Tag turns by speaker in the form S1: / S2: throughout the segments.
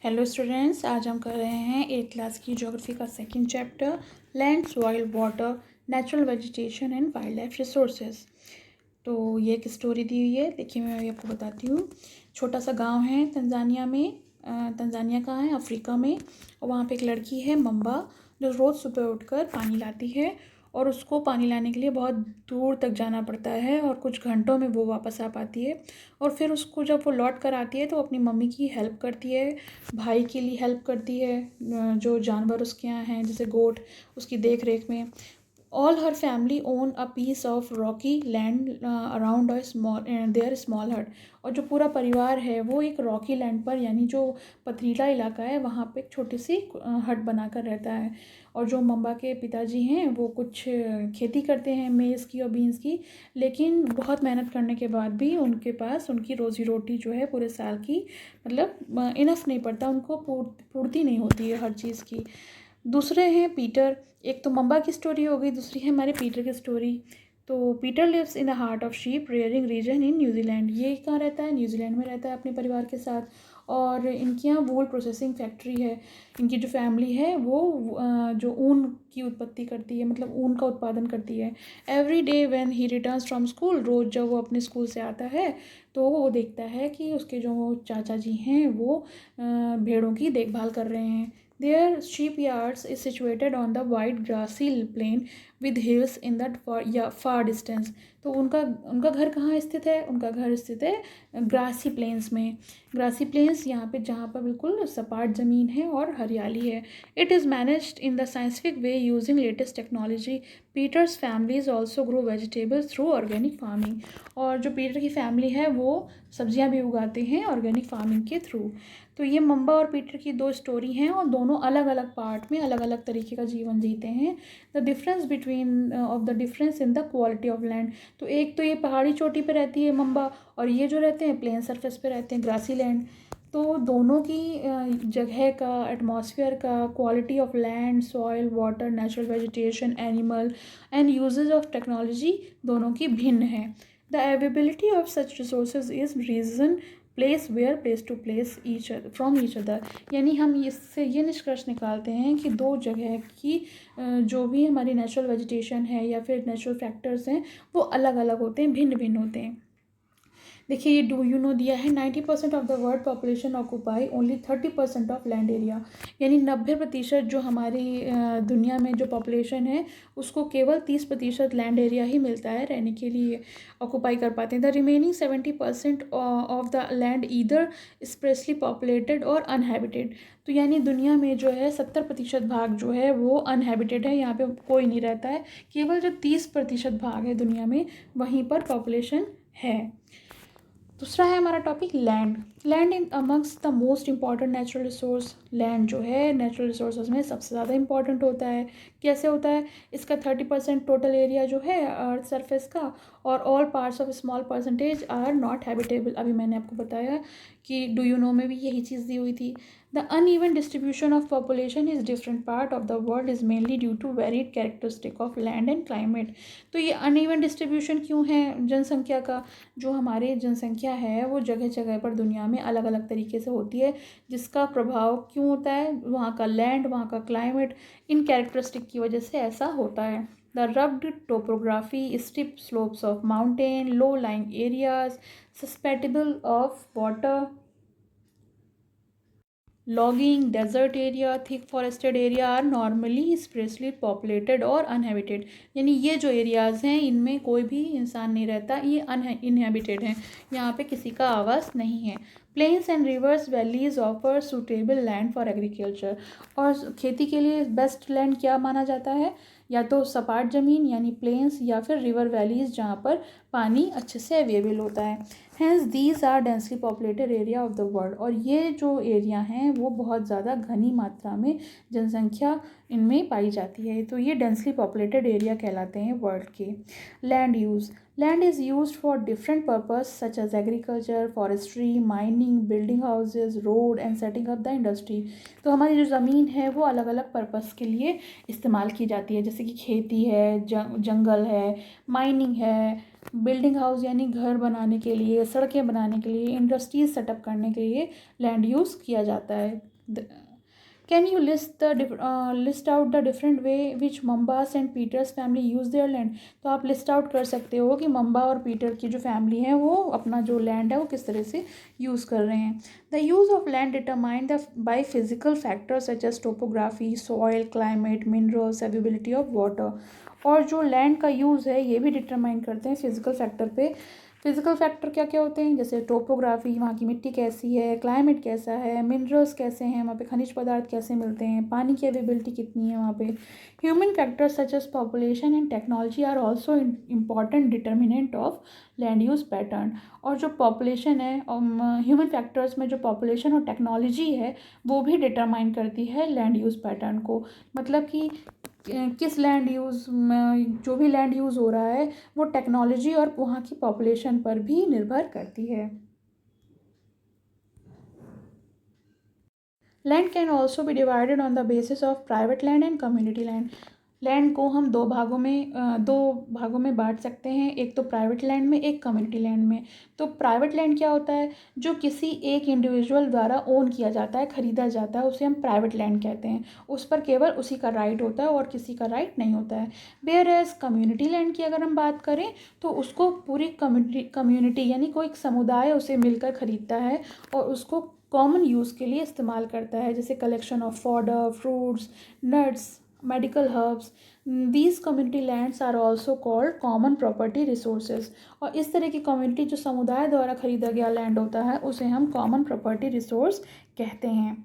S1: Hello students, आज हम कर रहे हैं 8th क्लास की ज्योग्राफी का second chapter land, soil, water, natural vegetation and wild life resources. तो ये एक स्टोरी दी हुई है, देखिए मैं अभी आपको बताती हूँ। छोटा सा गांव है तंजानिया में। तंजानिया कहाँ है? अफ्रीका में। और वहाँ पे एक लड़की है मम्बा, जो रोज़ सुबह उठकर पानी लाती है और उसको पानी लाने के लिए बहुत दूर तक जाना पड़ता है और कुछ घंटों में वो वापस आ पाती है। और फिर उसको जब वो लौट कर आती है तो अपनी मम्मी की हेल्प करती है, भाई के लिए हेल्प करती है, जो जानवर उसके यहाँ हैं जैसे गोट, उसकी देख रेख में। All her family own a piece of rocky land around a small there small hut. और जो पूरा परिवार है वो एक रॉकी लैंड पर, यानी जो पथरीला इलाका है, वहाँ पे एक छोटी सी हट बनाकर रहता है। और जो मम्बा के पिताजी हैं वो कुछ खेती करते हैं, मेज़ की और बीन्स की। लेकिन बहुत मेहनत करने के बाद भी उनके पास उनकी रोज़ी रोटी जो है पूरे साल की, मतलब इनफ नहीं पड़ता, उनको पूर्ति नहीं होती है हर चीज़ की। दूसरे हैं पीटर। एक तो मम्बा की स्टोरी हो गई, दूसरी है हमारे पीटर की स्टोरी। तो Peter lives in the heart of sheep rearing region in New Zealand. ये कहाँ रहता है? न्यूजीलैंड में रहता है अपने परिवार के साथ। और इनके यहाँ वूल प्रोसेसिंग फैक्ट्री है। इनकी जो फैमिली है वो जो ऊन की उत्पत्ति करती है, मतलब ऊन का उत्पादन करती है। Every day when he returns from school, रोज़ जब वो अपने स्कूल से आता है तो वो देखता है कि उसके जो चाचा जी हैं वो भेड़ों की देखभाल कर रहे हैं। Their shipyards is situated on the wide grassy plain with hills in that far distance. तो उनका उनका घर कहाँ स्थित है? उनका घर स्थित है ग्रासी प्लेन्स में। ग्रासी प्लेन्स यहाँ पे, जहाँ पर बिल्कुल सपाट ज़मीन है और हरियाली है। It is managed in the scientific way using latest technology. Peter's families also grow vegetables through organic farming. और जो पीटर की फैमिली है वो सब्जियाँ भी उगाते हैं ऑर्गेनिक फार्मिंग के थ्रू। तो ये मम्बा और पीटर की दो स्टोरी हैं और दोनों अलग अलग पार्ट में अलग अलग तरीके का जीवन जीते हैं। The difference between of the difference in the quality of land. तो एक तो ये पहाड़ी चोटी पे रहती है मम्बा, और ये जो रहते हैं प्लेन सरफेस पे रहते हैं, ग्रासी लैंड। तो दोनों की जगह का, एटमॉस्फेयर का, quality of land, soil, water, natural vegetation, animal and uses of technology दोनों की भिन्न है। The availability of such resources is region place where place to place each from each other. यानी हम इससे ये निष्कर्ष निकालते हैं कि दो जगह की जो भी हमारी नेचुरल वेजिटेशन है या फिर नेचुरल फैक्टर्स हैं वो अलग अलग होते हैं, भिन्न भिन्न होते हैं। देखिए ये डू यू नो दिया है, 90% of the world population occupy only 30% of land area. यानी 90% जो हमारी दुनिया में जो पॉपुलेशन है उसको केवल 30% लैंड एरिया ही मिलता है रहने के लिए, ऑक्यूपाई कर पाते हैं। The remaining 70% of the land either sparsely populated और अनहैबिटेड। तो यानी दुनिया में जो है 70% भाग जो है वो अनहैबिटेड है, यहाँ पे कोई नहीं रहता है। केवल जो 30% भाग है दुनिया में वहीं पर पॉपुलेशन है। दूसरा है हमारा topic land. Land in amongst the most important natural resource. Land जो है नेचुरल रिसोर्सेज में सबसे ज़्यादा इंपॉर्टेंट होता है। कैसे होता है? इसका 30% टोटल एरिया जो है अर्थ सरफेस का, और all parts of small percentage are not habitable. अभी मैंने आपको बताया कि डू यू नो में भी यही चीज़ दी हुई थी। The uneven distribution of population is different part of the world is mainly due to varied characteristic of land and climate. तो ये अनइवन डिस्ट्रीब्यूशन क्यों है जनसंख्या का? जो हमारी जनसंख्या है वो जगह जगह पर दुनिया में अलग अलग तरीके से होती है, जिसका प्रभाव क्यों होता है? वहाँ का लैंड, वहाँ का क्लाइमेट, इन कैरेक्टरिस्टिक की वजह से ऐसा होता है। The rugged topography, steep slopes of mountain, low lying areas susceptible of water, logging, desert area, thick forested area are normally sparsely populated और अनहेबिटेड। यानी ये जो एरियाज़ हैं इनमें कोई भी इंसान नहीं रहता, ये इनहेबिटेड हैं, यहाँ पे किसी का आवास नहीं है। Plains and rivers valleys offer suitable land for agriculture. और खेती के लिए बेस्ट लैंड क्या माना जाता है? या तो सपाट ज़मीन यानी प्लेन्स, या फिर रिवर वैलीज जहाँ पर पानी अच्छे से अवेलेबल होता है। Hence these are densely populated area of the world. और ये जो एरिया हैं वो बहुत ज़्यादा घनी मात्रा में जनसंख्या इनमें पाई जाती है, तो ये डेंसली पॉपुलेटेड एरिया कहलाते हैं वर्ल्ड के। Land use. Land is used for different purpose such as agriculture, forestry, mining, building houses, road and setting up the industry. तो हमारी जो ज़मीन है वो अलग अलग पर्पस के लिए इस्तेमाल की जाती है, जैसे कि खेती है, जंगल है, माइनिंग है, बिल्डिंग हाउस यानी घर बनाने के लिए, सड़कें बनाने के लिए, इंडस्ट्रीज सेटअप करने के लिए लैंड यूज़ किया जाता है। Can you list out the different way which Mambas and Peters family use their land. तो आप लिस्ट आउट कर सकते हो कि मंबा और पीटर की जो फैमिली है वो अपना जो लैंड है वो किस तरह से यूज़ कर रहे हैं। The use of land determined by physical factors such as topography, soil, climate, minerals, availability of water. और जो लैंड का यूज़ है ये भी डिटरमाइन करते हैं फिजिकल फैक्टर पे। फिजिकल फैक्टर क्या क्या होते हैं, जैसे टोपोग्राफी, वहाँ की मिट्टी कैसी है, क्लाइमेट कैसा है, मिनरल्स कैसे हैं वहाँ पे, खनिज पदार्थ कैसे मिलते हैं, पानी की अवेलेबिलिटी कितनी है वहाँ पे। Human factors such as population and technology are also important determinant of land use pattern. और जो पॉपुलेशन है, ह्यूमन फैक्टर्स में जो पॉपुलेशन और टेक्नोलॉजी है वो भी डिटरमाइन करती है लैंड यूज़ पैटर्न को। मतलब कि किस लैंड यूज़ जो भी लैंड यूज़ हो रहा है वो टेक्नोलॉजी और वहाँ की पॉपुलेशन पर भी निर्भर करती है। Land can also be divided on the basis of private land and community land. Land को हम दो भागों में बांट सकते हैं, एक तो प्राइवेट लैंड में, एक कम्युनिटी लैंड में। तो प्राइवेट लैंड क्या होता है, जो किसी एक इंडिविजुअल द्वारा ओन किया जाता है, खरीदा जाता है, उसे हम प्राइवेट लैंड कहते हैं। उस पर केवल उसी का राइट होता है और किसी का राइट नहीं होता है। वेयर एज कम्युनिटी लैंड की अगर हम बात करें तो उसको पूरी कम्युनिटी यानी कोई समुदाय उसे मिलकर खरीदता है और उसको कॉमन यूज़ के लिए इस्तेमाल करता है, जैसे collection of fodder, fruits, nuts, medical herbs. These community lands are also called common property resources. और इस तरह की कम्युनिटी जो समुदाय द्वारा खरीदा गया लैंड होता है उसे हम कॉमन प्रॉपर्टी रिसोर्स कहते हैं।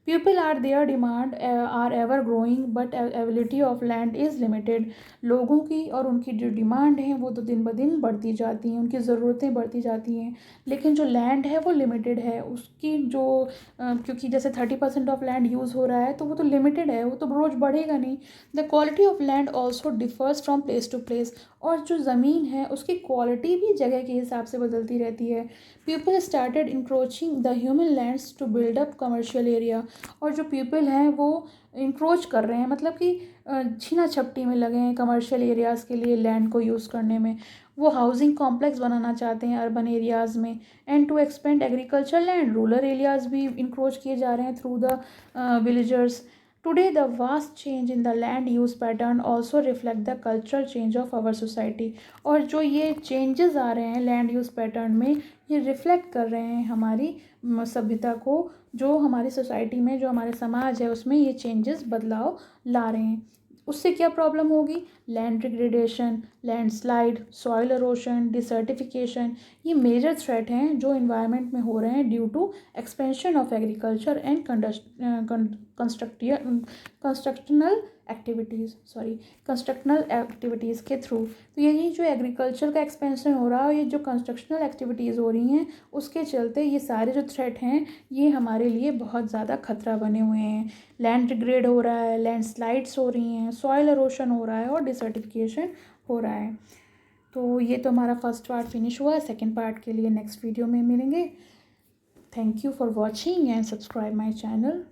S1: People are their demand are ever growing but availability of land is limited. लोगों की और उनकी जो डिमांड है वो तो दिन ब दिन बढ़ती जाती हैं, उनकी ज़रूरतें बढ़ती जाती हैं, लेकिन जो लैंड है वो लिमिटेड है। उसकी जो क्योंकि जैसे 30% ऑफ लैंड यूज़ हो रहा है तो वो तो लिमिटेड है, वो तो रोज़ बढ़ेगा नहीं। The quality of land also differs from place to place. और जो ज़मीन है उसकी क्वालिटी भी जगह के हिसाब से बदलती रहती है। People started encroaching the human lands to build up commercial area. और जो पीपल हैं वो इंक्रोच कर रहे हैं, मतलब कि छीना झपटी में लगे हैं कमर्शियल एरियाज़ के लिए लैंड को यूज़ करने में। वो हाउसिंग कॉम्प्लेक्स बनाना चाहते हैं अर्बन एरियाज़ में, and to expand agriculture land. Rural areas भी इंक्रोच किए जा रहे हैं through the villagers. Today the vast change in the land use pattern also reflect the cultural change of our society. और जो ये चेंजेस आ रहे हैं लैंड यूज़ पैटर्न में, ये रिफ्लेक्ट कर रहे हैं हमारी सभ्यता को, जो हमारी सोसाइटी में, जो हमारे समाज है उसमें ये चेंजेस बदलाव ला रहे हैं। उससे क्या प्रॉब्लम होगी, land degradation, landslide, soil erosion, desertification. ये मेजर थ्रेट हैं जो इन्वायरमेंट में हो रहे हैं due to expansion of agriculture and constructional activities के थ्रू। तो यही जो एग्रीकल्चर का एक्सपेंशन हो रहा है, ये जो कंस्ट्रक्शनल एक्टिविटीज़ हो रही हैं उसके चलते ये सारे जो थ्रेट हैं ये हमारे लिए बहुत ज़्यादा खतरा बने हुए हैं। लैंड डिग्रेड हो रहा है, लैंडस्लाइड्स हो रही हैं, सॉइल एरोशन हो रहा है और डिसर्टिफिकेशन हो रहा है। तो ये तो हमारा फर्स्ट पार्ट फिनिश हुआ है। सेकेंड पार्ट के लिए नेक्स्ट वीडियो में मिलेंगे। Thank you for watching and subscribe my channel.